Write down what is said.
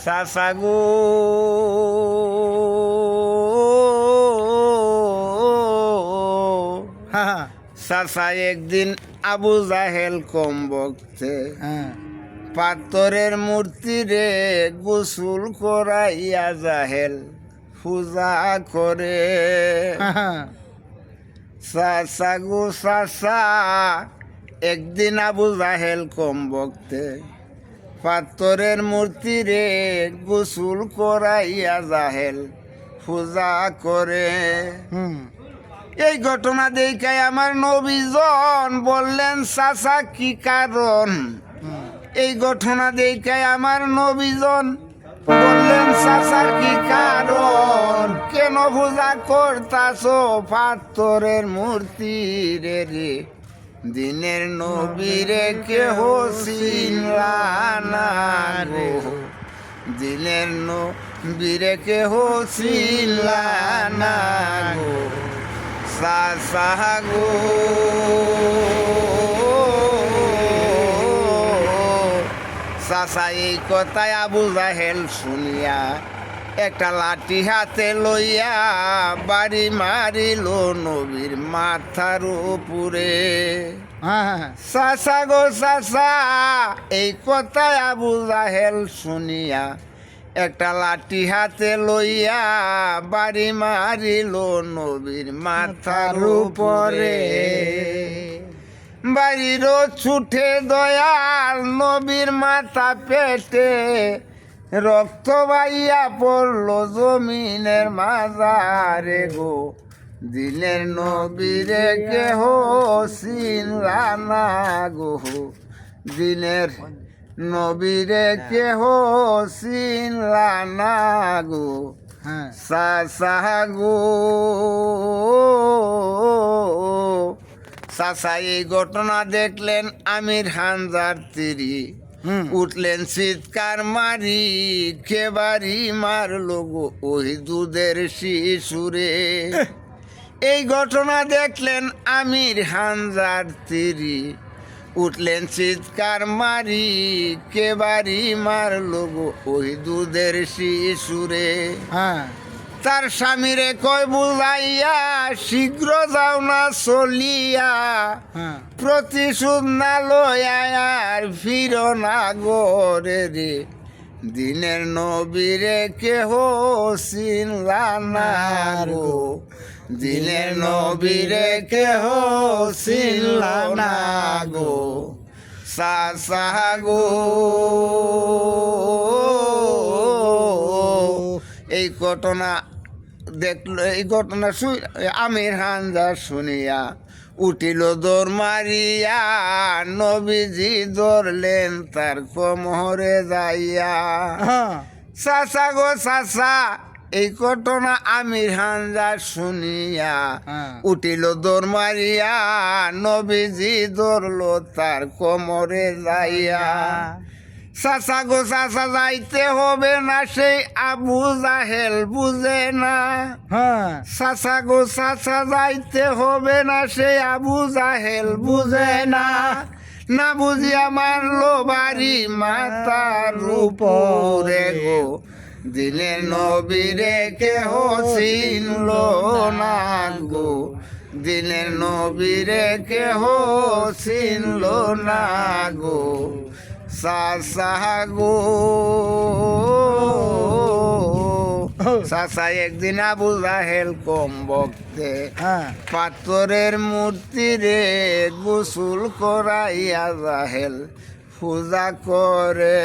চাচা গো চাচা একদিন আবু জাহেল কম বকতে পাথরের মূর্তি রে গোসল করাইয়া জাহেল পূজা করে। চাচা গো চাচা একদিন আবু জাহেল কম বকতে পাথরের মূর্তি রে গোসল করাইয়া জাহেল পূজা করে। এই ঘটনা দেখায় আমার নবীজন বললেন চাচা কি কারণ। এই ঘটনা দেখায় আমার নবীজন বললেন চাচা কি কারণ, কেন পূজা করতাছ পাথরের মূর্তি রে দিনের নবীরে কেহ চিনলা না রে, দিনের নবীরে কেহ চিনলা না গো চাচা গো। চাচা এই কথায় আবু জাহেল শুনিয়া একটা লাঠি হাতে লইয়া বাড়ি মারিল নবীর মাথার উপরে। চাচা গো চাচা এই কথায় আবু জাহেল শুনিয়া একটা লাঠি হাতে লইয়া বাড়ি মারিল নবীর মাথার উপরে। বাড়ির ছুটে দয়াল নবীর মাথা পেটে রক্ত বাইয়া পড়ল জমিনের মাজারে গো, দিনের নবীরে কেহ চিনলা না গো, দিনের নবীরে কেহ চিনলা না গো চাচা গো। চাচা এই ঘটনা দেখলেন আমির হামজার তিরি উঠলেন চিৎকার মারি, কে বাড়ি মারলো গো ওই দুধের শিশুরে। এই ঘটনা দেখলেন আমির হামজার তিরি উঠলেন চিৎকার মারি, কে বাড়ি মারলো গো ওই দুধের শিশুরে। তার স্বামীরে কয় বুঝাইয়া শীঘ্র যাও না চলিয়া, প্রতিশোধ না লয়ার ফিরো না গোরে রে, দিনের নবীরে কেহ চিনলা না গো, দিনের নবীরে কেহ চিনলা না গো চাচা গো। এই ঘটনা দেখলো, এই ঘটনা আমির হামজা শুনিয়া উঠিল দৌড় মারিয়া, নবীজি ধরলেন তার কোমরে যাইয়া। চাচা গো চাচা এই ঘটনা আমির হামজা শুনিয়া উঠিল দৌড় মারিয়া, নবীজি ধরলো তার কোমরে যাইয়া। চাচা গো চাচা যাইতে হবে না সেই আবু জাহেল বুঝে না, চাচা গো চাচা যাইতে হবে না সেই আবু জাহেল বুঝে না, না বুঝিয়া মারলো বাড়ি মাথার উপরে গো, দিনের নবীরে কেহ চিনল না গো, দিনের নবীরে কেহ চিনল না গো চাচা গো। চাচা একদিন আবু জাহেল কম বকতে পাথরের মূর্তি রে গোসল করাইয়া জাহেল পূজা করে।